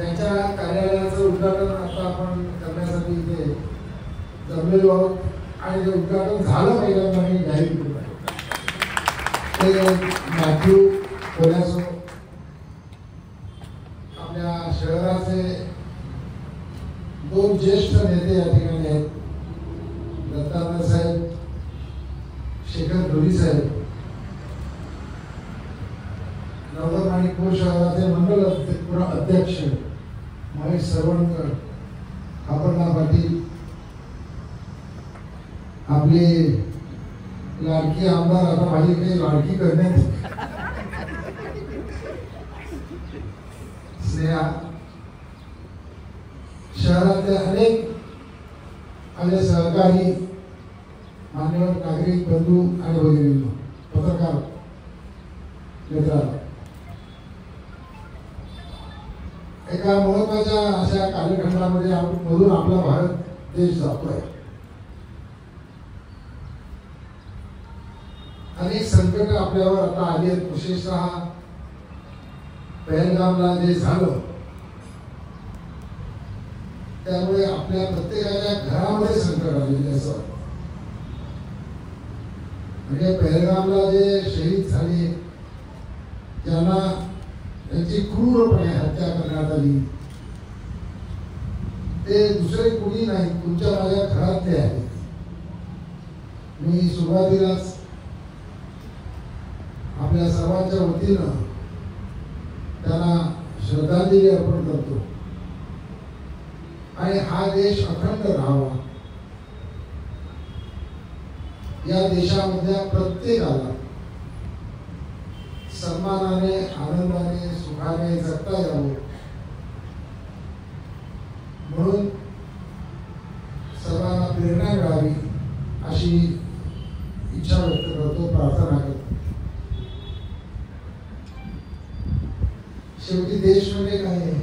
त्यांच्या कार्यालयाचं उद्घाटन आता आपण करण्यासाठी इथे जमलेलो आहोत आणि ते उद्घाटन झालं पहिल्यांदा मी जाहीर केलं आहे. ते मॅथ्यू कोल्यासो आपल्या शहराचे दोन ज्येष्ठ नेते या ठिकाणी आहेत, दत्तात्रय साहेब, शेखर धुरी साहेब. नगर माणिकपूर शहराचे मंडल अध्यक्ष महेश सरवणकर, अपर्णा पाटील, आपले लाडकी आमदार, आता माझी काही लाडकी करण्यात स्नेहा, शहरातले अनेक आपले सहकारी मान्यवर नागरिक बंधू आणि भगिनींनो, पत्रकार मित्रांनो, एका महत्वाच्या अशा कार्यक्रमामध्ये मधून आपला भारत देश जातोय. अनेक संकट आपल्यावर आता आली आहेत, विशेषतः पहलगामला जे झालं त्यामुळे आपल्या प्रत्येकाच्या घरामध्ये संकट आलेले असं. म्हणजे पहलगामला जे शहीद झाले, ज्यांना त्यांची क्रूरपणे हत्या करण्यात आली, ते दुसरे कुणी नाही, तुमच्या माझ्या घरातले आहेत. मी सुरुवातीलाच आपल्या सर्वांच्या वतीनं त्यांना श्रद्धांजली अर्पण करतो आणि हा देश अखंड राहावा, या देशामधल्या प्रत्येकाला सन्मानाने, आनंदाने, सुखाने जगता यावं म्हणून सर्वांना प्रेरणा मिळावी अशी इच्छा व्यक्त करतो, प्रार्थना करतो. शेवटी देश म्हणजे काय आहे?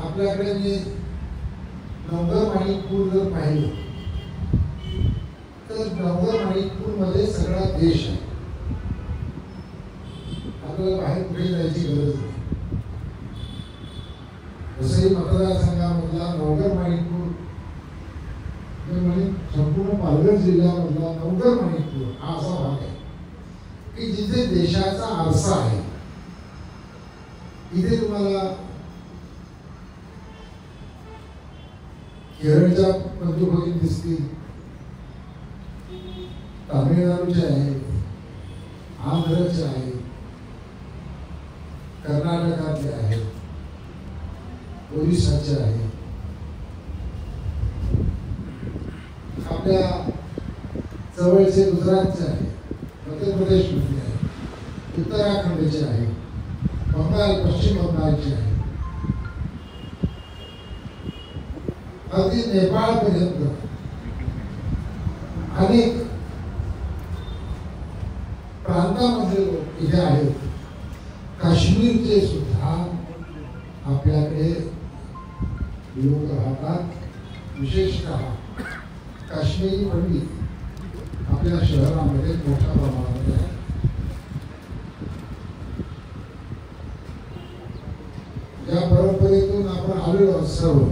आपल्याकडे मी नगर माणिकपूर जर पाहिलं तर नगर माणिकपूर मध्ये सगळा देश आहे. आपल्याला बाहेर कुठे जायची गरज नाही. जसंही मतदारसंघामधला नगर माणिकपूर म्हणजे संपूर्ण पालघर जिल्ह्यामधला नगर माणिकपूर हा असा भाग आहे की जिथे देशाचा आरसा आहे. इथे तुम्हाला केरळच्या पंचभूमी दिसतील, तामिळनाडूचे आहेत, आंध्रचे आहेत, कर्नाटकातले आहेत, ओरिसाचे आहेत, आपल्या जवळचे गुजरातचे आहेत, मध्य प्रदेशमधले आहेत, उत्तराखंडचे आहेत, बंगाल, पश्चिम बंगालचे आहेत, अगदी नेपाळ पर्यंत अनेक प्रांतामध्ये लोक इथे आहेत. काश्मीरचे सुद्धा आपल्याकडे लोक राहतात. विशेषतः काश्मीरी पंडित आपल्या शहरामध्ये मोठ्या प्रमाणामध्ये आहेत. ज्या परंपरेतून आपण आलेलो सर्व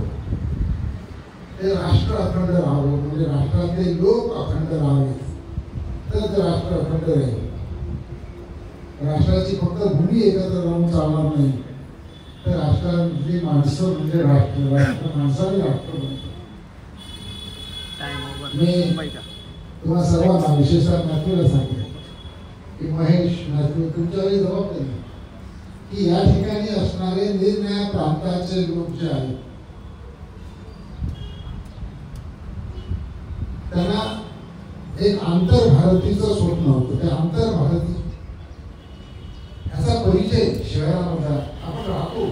ते राष्ट्र अखंड राहावं, म्हणजे राष्ट्रातले लोक अखंड राहावे, तर ते राष्ट्र अखंड राहील. राष्ट्राची फक्त भूमी एकत्र राहून चालणार नाही, तर राष्ट्रातली माणसं म्हणजे राष्ट्र, राष्ट्र माणसाने राष्ट्र बनतं. मी तुम्हा सर्वांना, विशेषतः मॅथ्यूला सांगेन की महेश, मॅथ्यू, तुमच्यावरही जबाबदारी की या ठिकाणी असणारे निरनिराळ्या प्रांताचे लोक जे आहेत त्यांना एक आंतरभारतीचं स्वप्न होतं. त्या आंतरभारती याचा परिचय शहरामध्ये आपण राहतो,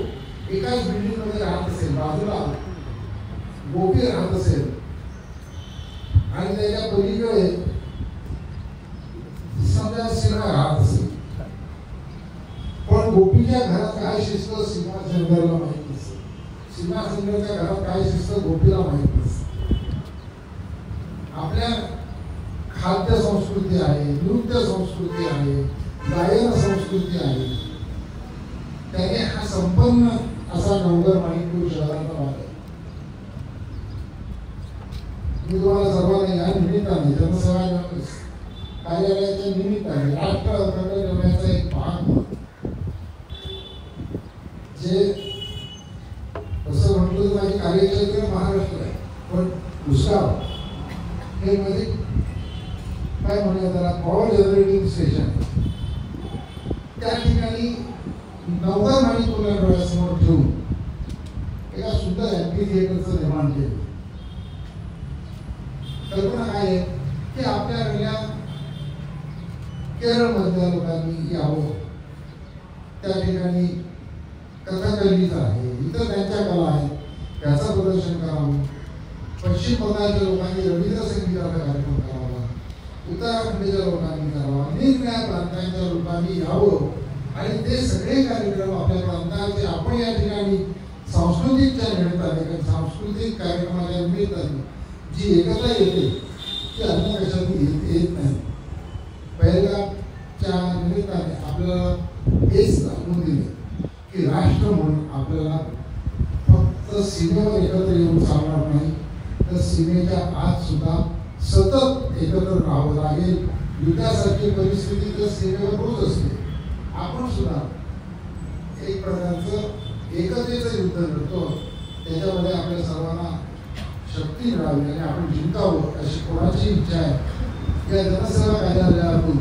एकाच बिल्डिंग मध्ये राहत असेल, बाजूला गोपी राहत असेल आणि त्याच्या पलीकडे समजा सीमा राहत असेल, पण गोपीच्या घरात काय शिस्त सीमा शंकरला माहित नसेल, सीमा शंकरच्या घरात काय शिस्त गोपीला माहित नसेल. आपल्या खाद्य संस्कृती आहे, नृत्य संस्कृती आहे, गायन संस्कृती आहे, त्याने संपन्न असा नवघर माणिकपूर शहराचा भाग आहे. मी तुम्हाला सर्वांना या निमित्ताने जनसेवा कार्यालयाच्या निमित्ताने राष्ट्र अखंड ठेवण्याचा एक भाग जे असं म्हटलं तर माझी कार्यक्षेत्र महाराष्ट्र आहे, पण भुसावळ हे मध्ये काय म्हणूया त्याला पॉवर जनरेटिंग स्टेशन त्या ठिकाणी नवघर माणिकपूरला डोळ्यासमोर ठेवून एका सुंदर एम्पी थिएटरचं निर्माण केलं. कल्पना काय आहे की आपल्या केरळमधल्या लोकांनी यावं, त्या ठिकाणी कथकलीचं आहे, इतर त्यांच्या कला आहेत त्याचं प्रदर्शन करावं. पश्चिम बंगालच्या लोकांनी रवींद्र संगीताचा कार्यक्रम करावा, उत्तराखंडच्या लोकांनी करावा, निरनिराळ्या प्रांतांच्या लोकांनी यावं आणि ते सगळे कार्यक्रम आपल्या प्रांताचे आपण या ठिकाणी सांस्कृतिकच्या निमित्ताने सांस्कृतिक कार्यक्रमाच्या निमित्ताने जी एकता येते ती अन्य कशातून येत नाही. पहिल्याच्या निमित्ताने आपल्याला हेच दाखवून दिले की राष्ट्र म्हणून आपल्याला फक्त सीमेवर एकत्र येऊन चालणार नाही, तर सीमेच्या आत सुद्धा सतत एकत्र राहावं लागेल. युद्धासारखी परिस्थिती तर सीमेवर रोज असते. आपण सुद्धा एक प्रकारचं एकतेचं युद्ध लढतो, त्याच्यामध्ये आपल्या सर्वांना शक्ती मिळावी आणि आपण जिंकावं अशी कोणाची इच्छा आहे. या जनसेवा कार्यालयातून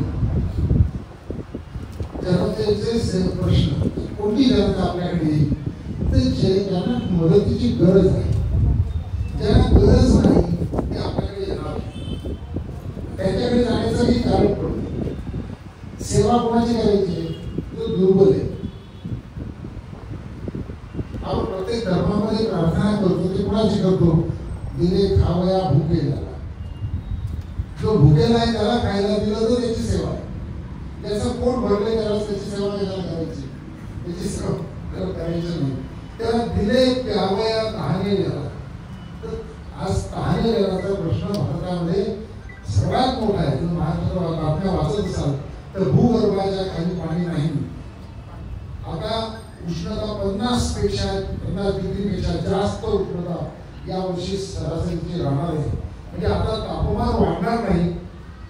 जनतेचे प्रश्न कोणती जनता आपल्याकडे येईल तर ज्यांना मदतीची गरज आहे, ज्यांना गरज नाही ते आपल्याकडे येणार, त्यांच्याकडे जाण्याचंही कारण पडतो. सेवा कोणाची करायची तो दुर्बल आहे. आपण प्रत्येक धर्मामध्ये प्रार्थना करतो, ते कोणाची करतो? दिले खावया भुकेला. जो भुकेला आहे त्याला खायला दिलं तर त्याची सेवा आहे. त्याचं पोट भरले त्याला त्याची सेवा कशाला करायची? त्याची सेवा करायची नाही. त्याला दिले प्यावया तहानेला. तर आज तहानेल्याचा प्रश्न भारतामध्ये सर्वात मोठा आहे. तुम्ही महाराष्ट्र बातम्या वाचत असाल तर भूगर्भाच्या खाली पाणी नाही. आता उष्णता 50 डिग्रीपेक्षा जास्त उष्णता यावर्षी सरासरीची राहणार आहे. म्हणजे आता तापमान वाढणार नाही,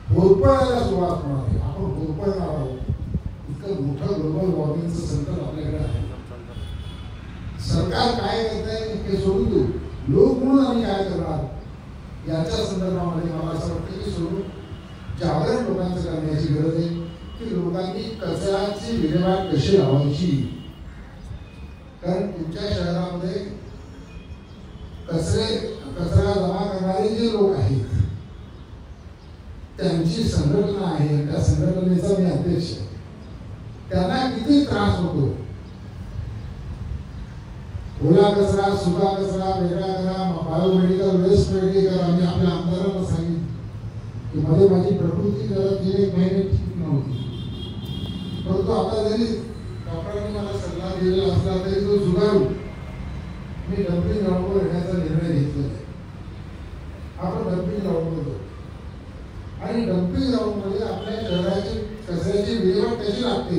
होरपळायला सुरुवात होणार आहे. आपण होरपळणार आहोत. इतकं मोठं ग्लोबल वॉर्मिंगचं संकट आपल्याकडे आहे. सरकार काय करत आहे हे सोडून देऊ, लोक म्हणून आम्ही काय करणार याच्या संदर्भामध्ये मला असं वाटतं की सोडून जागरण लोकांचं करण्याची गरज आहे की लोकांनी कचऱ्याची विल्हेवाट कशी लावायची. कारण तुमच्या शहरामध्ये कचरा जमा करणारे जे लोक आहेत त्यांची संघटना आहे, त्या संघटनेचा मी अध्यक्ष आहे. त्यांना किती त्रास होतो. ओला कचरा, सुका कचरा वेगळा करा, बायोमेडिकल वेस्ट वेगळी करा. आम्ही आपल्या आमदारांना सांगितलं की मध्ये माझी प्रकृती जरा 3 महिने ठीक नव्हती, परंतु आता जरी डॉक्टरांनी मला सल्ला दिलेला असला तरी तो सुधारू मी डम्पिंग ग्राउंडवर येण्याचा निर्णय घेतलेला आहे. आपण डम्पिंग ग्राउंड होतो आणि डम्पिंग ग्राउंडमध्ये आपल्या शहराची कचऱ्याची विल्हेवाट कशी लागते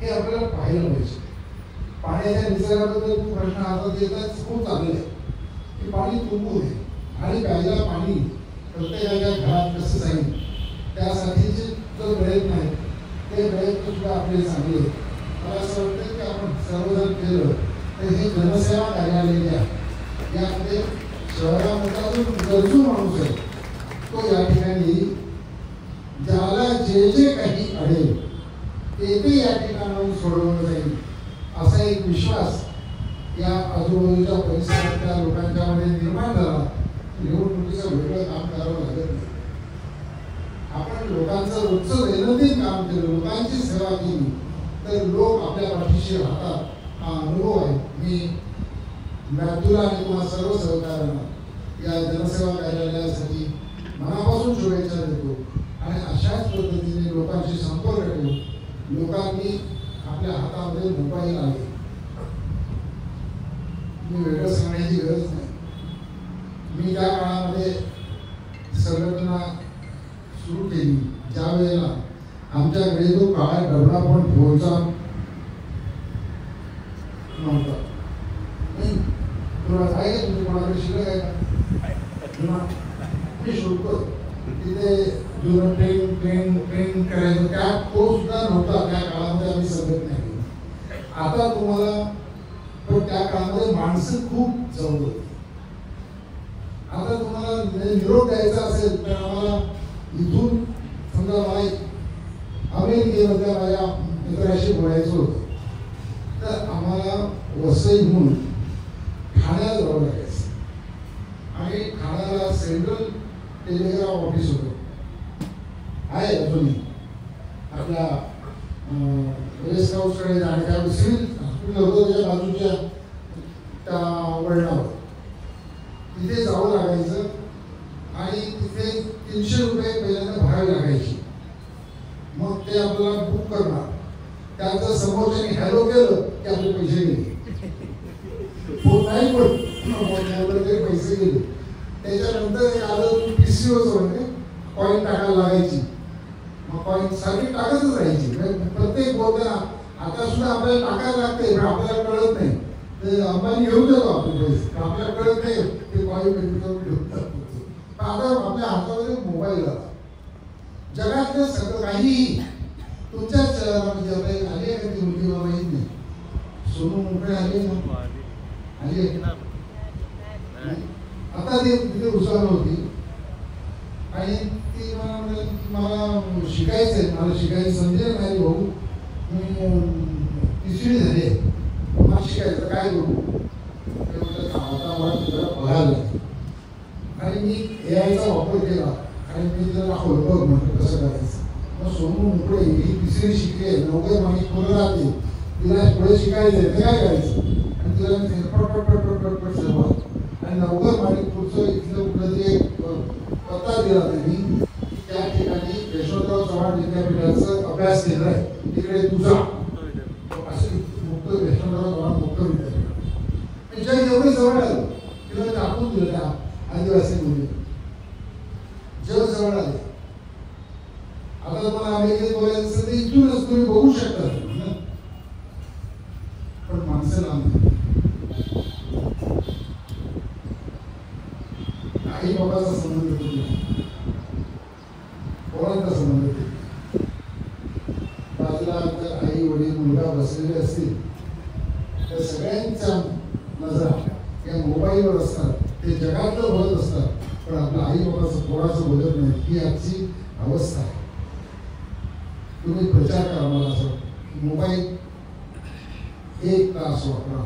हे आपल्याला पाहायला पाहिजे. पाण्याच्या निसर्गाबद्दल खूप प्रश्न हातात येतात, खूप चांगले आहे की पाणी तुंबू नये आणि प्यायला पाणी प्रत्येकाच्या घरात कसं जाईल त्यासाठीचे जो प्रयत्न आहे ते प्रयत्न सुद्धा आपले चांगले आहेत. मला असं वाटतं की आपण सर्वजण केलं तर हे जनसेवा कार्यालय जे आहे यामध्ये शहरामधला जो गरजू माणूस आहे तो या ठिकाणी ज्याला जे जे काही अडेल ते या ठिकाणाहून सोडवलं जाईल असा एक विश्वास या आजूबाजूच्या परिसरातल्या लोकांच्या मध्ये निर्माण झाला. निवडणुकीचं वेगळं काम करावं लागत नाही. आपण लोकांचं रोजचं दैनंदिन काम केलं, लोकांची सेवा केली तर लोक आपल्या पाठीशी राहतात. हा अनुभव आहे. मी मॅथ्यूला आणि तुम्हा सर्व सहकाऱ्यांना या जनसेवा कार्यालयासाठी मनापासून शुभेच्छा देतो आणि अशाच पद्धतीने लोकांशी संपर्क ठेवून लोकांनी आपल्या हातामध्ये मोबाईल आले. मी वेगळं सांगण्याची गरज नाही. मी त्या काळामध्ये संघटना सुरू केली ज्या वेळेला आमच्याकडे जो काळा डबडा पण फोनचा नव्हता. नाही तुला आहे का तुम्ही कोणाकडे शिल्लक आहे का? मी शोधतो तिथे जुनं ट्रेन करायचं त्या तो सुद्धा नव्हता त्या काळामध्ये. आम्ही सगळं नाही आता तुम्हाला, पण त्या काळामध्ये माणसं खूप जवळ होती. आता तुम्हाला निरोप द्यायचा असेल तर आम्हाला इथून समजा मला अमेरिकेमधल्या माझ्या मित्राशी बोलायचं होतं तर आम्हाला वसईहून ठाण्याला जावं लागायचं. आणि ठाण्याला सेंट्रल टेलिग्राफ ऑफिस होतं, आहे अजूनही आपल्या रेस्ट हाऊसकडे जाण्याच्या सिव्हिल हॉस्पिटल होतं त्याच्या बाजूच्या त्या वळणावर तिथे जावं लागायचं. आणि तिथे 300 रुपये पहिल्यांदा भरावी लागायची. मग ते आपल्याला बुक करणार, त्याचं समोरच्याने हॅलो केलं की आपले पैसे गेले. फोन नाही पण ते पैसे गेले. त्याच्यानंतर आलं PCO म्हणजे कॉईन टाकायला लागायची. मग कॉईन सारखी टाकतच राहायची. प्रत्येक बोलताना आता सुद्धा आपल्याला टाकायला लागते पण आपल्याला कळत नाही. ते अंबानी घेऊन जातो आपले पैसे, आपल्याला कळत नाही ते कॉईन घेऊन जातो. आता आपल्या हातामध्ये मोबाईल आला. जगातलं सगळं काही तुमच्याच शहरामध्ये आले आहे का? ती मुलगी मला माहीत नाही. सोनू मुंबई आली ना, आली आता ती तिथे उसळण होती आणि ती मला म्हणाली की मला शिकायचं आहे, मला शिकायची संधी नाही भाऊ, मी 3री झाली आहे, मला शिकायचं काय करू? आता मला तुला बघायला. आणि मी AI वापर केला आणि मी तिला दाखवलं बघ म्हटलं कसं करायचं. मग सोनू मुंबई ही 3री शिकली आहे, 9 मागे पुढे राहते, तिला पुढे शिकायचं आहे तर काय करायचं? आणि तिला मी पट सर्व आणि 9 मागे पुढचं इथलं कुठलं तरी एक पत्ता दिला त्यांनी, त्या ठिकाणी यशवंतराव चव्हाण विद्यापीठाचं अभ्यास केंद्र आहे, तिकडे तुझा असं मुक्त यशवंतराव चव्हाण मुक्त विद्यापीठ. जग एवढे जवळ आलं, तिला टाकून दिलं त्या आदिवासी मुली, जग जवळ आले. आता तुम्हाला अमेरिकेत बोलायचं असेल तर इथूनच तुम्ही बघू शकता, पण माणसं लांब. आई बाबाचा संबंध कोणाचा संबंध बाजूला जर आई वडील मुलगा बसलेले असतील तर सगळ्यांच्या नजरा या मोबाईलवर असतात. ते जगातलं बोलत असतात पण आपल्या आई बाबाचं कोणाचं बोलत नाही. ही आजची अवस्था आहे. तुम्ही प्रचार करा मला असं मोबाईल 1 तास वापरा,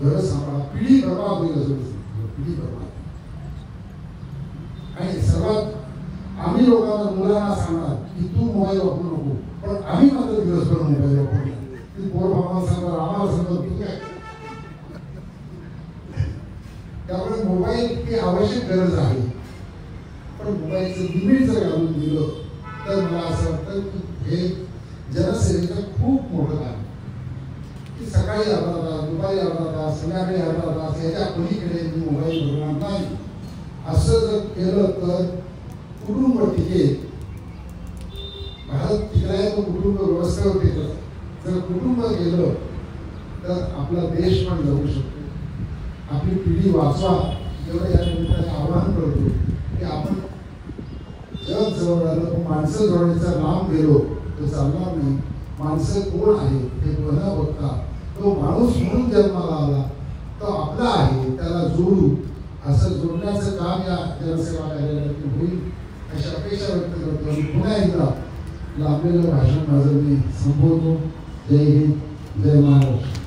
घर सांभाळा, पिढी बर्बाद होईल असं पिढी बर्बाद. आणि सर्वात आम्ही लोकांना मुलांना सांगणार की तू मोबाईल वापरू नको, पण आम्ही मात्र दिवसभर मोबाईल वापरला. ती पोर बाबांना सांगणार, आम्हाला सांगणार तू काय. त्यामुळे मोबाईल ही आवश्यक गरज आहे, पण मोबाईलचं लिमिट जर घालून दिलं तर मला असं वाटतं की हे जनसेवेचं खूप मोठं काम. की सकाळी अर्धा तास, दुपारी अर्धा तास, संध्याकाळी अर्धा तास याच्या पलीकडे मी मोबाईल बघणार नाही. असं जर केलं तर कुटुंब टिकेल. भारत टिकलाय तो कुटुंब व्यवस्थेवर टिकलं. जर कुटुंब गेलं तर आपला देश पण जाऊ शकतो. आपली पिढी वाचवा एवढं या निमित्ताने आवाहन करतो की आपण जग जवळ आलं पण माणसं जोडण्याचा लांब गेलो तर चालणार नाही. माणसं कोण आहे हे न बघता तो माणूस म्हणून जन्माला आला तो आपला आहे, त्याला जोडू, असं जोडण्याचं काम या जनसेवा कार्यालयातून होईल अशी अपेक्षा व्यक्त करतो. आणि पुन्हा एकदा लाभलेलं भाषण माझं मी संपवतो. जय हिंद, जय महाराष्ट्र.